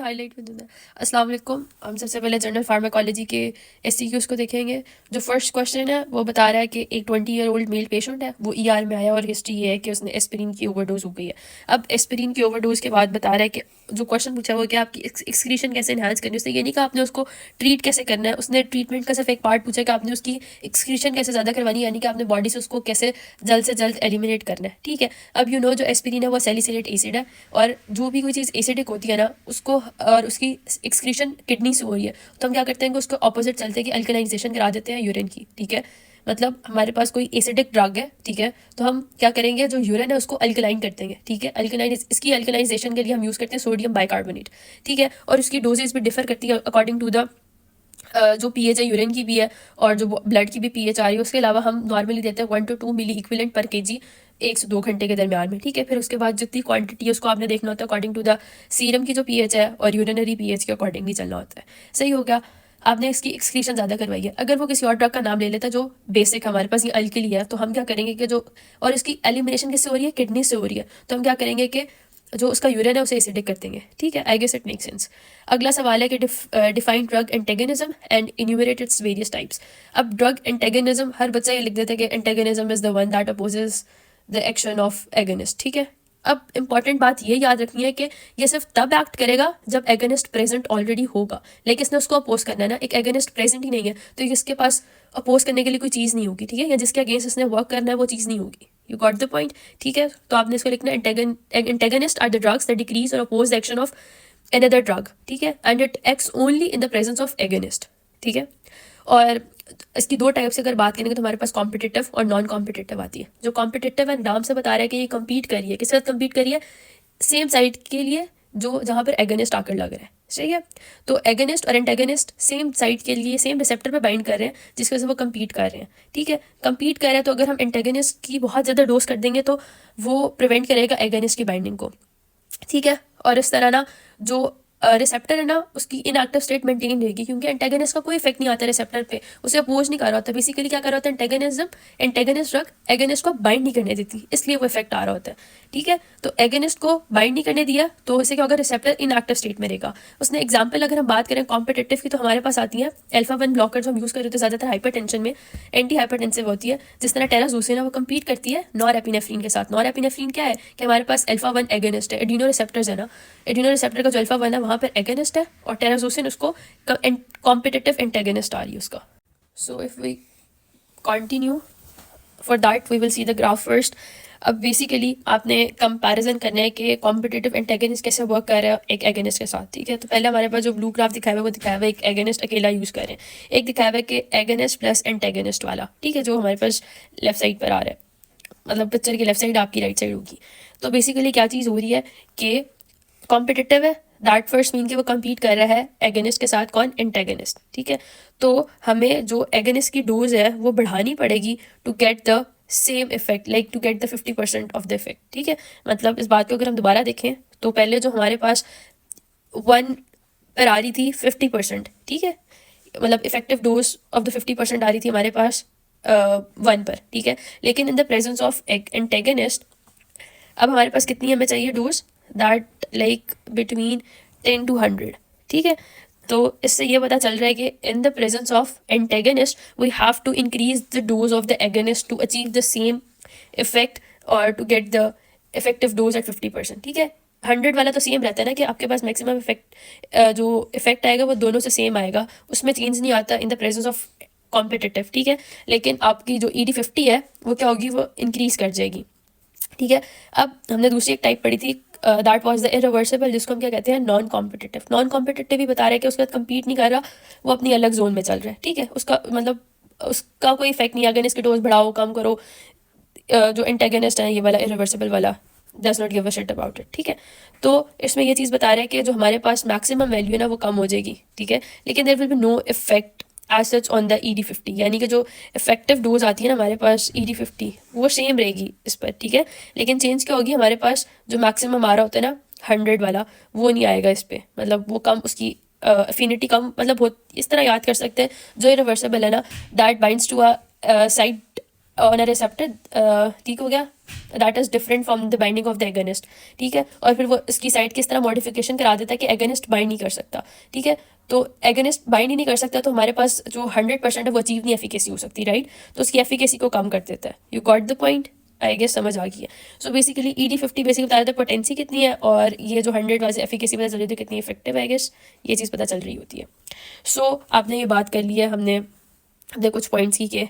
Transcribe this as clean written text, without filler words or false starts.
Highlight कर दूँ। अस्सलाम वालेकुम। हम सबसे पहले जनरल फार्माकोलॉजी के एससीक्यूज को देखेंगे। जो फर्स्ट क्वेश्चन है वो बता रहा है कि एक 20 ईयर ओल्ड मेल पेशेंट है, वो ईआर में आया और हिस्ट्री ये है कि उसने एस्पिरिन की ओवरडोज हो गई है। अब एस्पिरिन की ओवरडोज के बाद बता रहा है कि जो क्वेश्चन पूछा वो कि आपकी एक्सक्रीशन कैसे इन्हांस करनी है। उसने ये नहीं कहा आपने उसको ट्रीट कैसे करना है, उसने ट्रीटमेंट का सिर्फ एक पार्ट पूछा कि आपने उसकी एक्सक्रीशन कैसे ज़्यादा करवानी है, यानी कि आपने बॉडी से उसको कैसे जल्द से जल्द एलिमिनेट करना है। ठीक है, अब जो एस्पिरिन है वो सैलिसिलेट एसिड है, और जो भी कोई चीज़ एसिडिक होती है ना उसको, और उसकी एक्सक्रीशन किडनी से हो रही है, तो हम क्या करते हैं कि उसको ऑपोजिट चलते हैं कि अल्कलाइजेशन करा देते हैं यूरिन की। ठीक है, मतलब हमारे पास कोई एसिडिक ड्रग है, ठीक है, तो हम क्या करेंगे, जो यूरिन है उसको अल्कलाइन कर देंगे। ठीक है, इसकी अल्कलाइजेशन के लिए हम यूज़ करते हैं सोडियम बाइकार्बोनेट। ठीक है, और उसकी डोजेज भी डिफर करती है अकॉर्डिंग टू द जो पीएच है यूरिन की भी है, और जो ब्लड की भी पीएच आ रही है। उसके अलावा हम नॉर्मली देते हैं 1 to 2 मिली इक्विवेलेंट पर केजी 1 से 2 घंटे के दरमियान में। ठीक है, फिर उसके बाद जितनी क्वांटिटी है उसको आपने देखना होता है अकॉर्डिंग टू द सीरम की जो पीएच है और यूरिनरी पीएच के अकॉर्डिंगली चलना होता है। सही हो गया, आपने इसकी एक्सक्रीशन ज़्यादा करवाई है। अगर वो किसी और ड्रग का नाम ले लेता जो बेसिक हमारे पास ये अल्कली है, तो हम क्या करेंगे कि जो, और इसकी एलिमिनेशन किससे हो रही है, किडनी से हो रही है, तो हम क्या करेंगे कि जो उसका यूरिन है उसे एसिडिक कर देंगे। ठीक है, I guess it make sense. अगला सवाल है कि define drug antagonism and enumerate its various types. अब ड्रग एंटेगनिज्म, हर बच्चा ये लिख देता है कि antagonism is the one that opposes the action of agonist. ठीक है, अब इंपॉर्टेंट बात ये याद रखनी है कि ये सिर्फ तब एक्ट करेगा जब एगनिस्ट प्रेजेंट ऑलरेडी होगा, लेकिन इसने उसको अपोज करना है ना। एक एगनिस्ट प्रेजेंट ही नहीं है तो इसके पास अपोज करने के लिए कोई चीज़ नहीं होगी। ठीक है, या जिसके अगेंस्ट इसने वर्क करना है वो चीज़ नहीं होगी। You got the point. ठीक है, तो आपने इसको लिखना है antagonist are the drugs that decrease और oppose the action of another drug। ठीक है, and it acts only in the presence of agonist. ठीक है, और इसकी दो टाइप से अगर बात करेंगे तो हमारे पास कॉम्पिटिटिव और नॉन कॉम्पिटिटिव आती है। जो कॉम्पिटिटिव है नाम से बता रहा है कि ये कम्पीट करिए, किसके साथ कम्पीट करिए, सेम साइड के लिए जो जहाँ पर एगनिस्ट आकर लग रहा है। सही है, तो एगनिस्ट और एंटेगनिस्ट सेम साइड के लिए सेम रिसेप्टर पे बाइंड कर रहे हैं, जिसकी वजह से वो कम्पीट कर रहे हैं। ठीक है, कम्पीट कर रहे हैं तो अगर हम एंटेगनिस्ट की बहुत ज़्यादा डोज कर देंगे तो वो प्रिवेंट करेगा एगनिस्ट की बाइंडिंग को। ठीक है, और इस तरह ना जो रिसेप्टर है ना उसकी इनएक्टिव स्टेट मेंटेन रहेगी, क्योंकि एंटेगनिस्ट का कोई इफेक्ट नहीं आता रिसेप्टर पे, उसे अपोज नहीं कर रहा होता। बेसिकली क्या कर रहा होता है एंटेगनिज्म, एंटेगनिस्ट ड्रग एगनिस्ट को बाइंड नहीं करने देती, इसलिए वो इफेक्ट आ रहा होता है। ठीक है, तो एगनिस्ट को बाइंड नहीं करने दिया तो इससे क्या होगा, रिसेप्टर इनएक्टिव स्टेट में रहेगा। उसने एग्जाम्पल अगर हम बात करें कॉम्पिटेटिव की, तो हमारे पास आती है अल्फा-1 ब्लॉकर जो हम यूज़ कर रहे थे ज़्यादातर हाइपरटेंशन में, एंटी हाइपरटेंसिव होती है। जिस तरह टेराजोसिन है वो कम्पीट करती है नॉरएपिनेफ्रिन के साथ। नॉरएपिनेफ्रिन क्या है कि हमारे पास अल्फा-1 एगनिस्ट है, एडिनो रिसेप्टर्स है ना, एडिनो रिसेप्टर का जो अल्फा-1 है वहाँ पर एगनिस्ट है, और टेराजोसिन उसको कॉम्पिटिटिव एंटेगनिस्ट आ रही है उसका। So if we continue for that we will see the graph first. अब बेसिकली आपने कंपैरिजन करना है कि कॉम्पिटिटिव एंटेगनिस्ट कैसे वर्क कर रहा है एक एगनिस्ट के साथ। ठीक है, तो पहले हमारे पास जो ब्लू ग्राफ दिखाया हुआ है वो दिखाया हुआ है एक एगनिस्ट अकेला यूज़ कर रहे हैं, एक दिखाया हुआ है कि एगनिस्ट प्लस एंटेगनिस्ट वाला। ठीक है, जो हमारे पास लेफ्ट साइड पर आ रहा है, मतलब पिक्चर की लेफ्ट साइड आपकी राइट साइड होगी। तो बेसिकली क्या चीज़ हो रही है कि कॉम्पिटिटिव है, दैट फर्स्ट मीन कि वो कम्पीट कर रहा है एगनिस्ट के साथ, कौन, एंटेगनिस्ट। ठीक है, तो हमें जो एगनिस्ट की डोज है वो बढ़ानी पड़ेगी to get the same effect, like to get the 50% of the effect. ठीक है, मतलब इस बात को अगर हम दोबारा देखें तो पहले जो हमारे पास 1 पर आ रही थी 50%। ठीक है, मतलब इफेक्टिव डोज ऑफ द 50% आ रही थी हमारे पास 1 पर। ठीक है, लेकिन इन द प्रेजेंस ऑफ एंटेगनिस्ट अब हमारे पास कितनी हमें चाहिए dose, that like between 10 to 100। ठीक है, तो इससे ये पता चल रहा है कि in the presence of antagonist we have to increase the dose of the agonist to achieve the same effect और to get the effective dose at 50%। ठीक है, 100 वाला तो सेम रहता है ना कि आपके पास मैक्सिमम इफेक्ट जो इफेक्ट आएगा वो दोनों से सेम आएगा, उसमें चेंज नहीं आता इन द प्रेजेंस ऑफ कॉम्पिटिटिव। ठीक है, लेकिन आपकी जो ED50 है वो क्या होगी, वो इंक्रीज कर जाएगी। ठीक है, अब हमने दूसरी एक टाइप पढ़ी थी दैट वाज द इरिवर्सिबल, जिसको हम क्या कहते हैं, नॉन कॉम्पिटिटिव। नॉन कॉम्पिटिटिव भी बता रहा है कि उसके साथ कम्पीट नहीं कर रहा, वो अपनी अलग जोन में चल रहा है। ठीक है, उसका मतलब उसका कोई इफेक्ट नहीं है, अगर इसकी डोज बढ़ाओ कम करो। जो एंटेगनिस्ट है ये वाला इरिवर्सिबल वाला does not give a shit about it. ठीक है, तो इसमें ये चीज़ बता रहा है कि जो हमारे पास मैक्सिमम वैल्यू है ना वो कम हो जाएगी। ठीक है, लेकिन there will be no effect as such on the ED50, यानी कि जो इफेक्टिव डोज आती है ना हमारे पास ED50 वो सेम रहेगी इस पर। ठीक है, लेकिन चेंज क्या होगी, हमारे पास जो मैक्सिमम आ रहा होता है ना 100 वाला वो नहीं आएगा इस पर, मतलब वो कम, उसकी अफिनिटी कम, मतलब बहुत इस तरह याद कर सकते हैं। जो रिवर्सिबल है ना that binds to a side on a receptor, ठीक हो गया, that is different from the binding of the agonist, ठीक है। और फिर वो इसकी साइड किस तरह मॉडिफिकेशन करा देता है कि एगनिस्ट बाइंड नहीं कर सकता, ठीक है। तो एगनिस्ट बाइंड ही नहीं कर सकता तो हमारे पास जो 100% है वो अचीव नहीं एफिकेसी हो सकती, राइट। तो उसकी एफिकेसी को कम कर देता है। You got the point, I guess समझ आ गई है। सो बेसिकली ED50 बेसिकली बता देता है पोटेंसी कितनी है, और ये जो 100 वाली एफिकेसी पता चल रही थी कितनी इफेक्टिव है, आई गेस ये चीज़ पता चल रही होती है। सो आपने ये बात कर ली है, हमने कुछ पॉइंट्स की के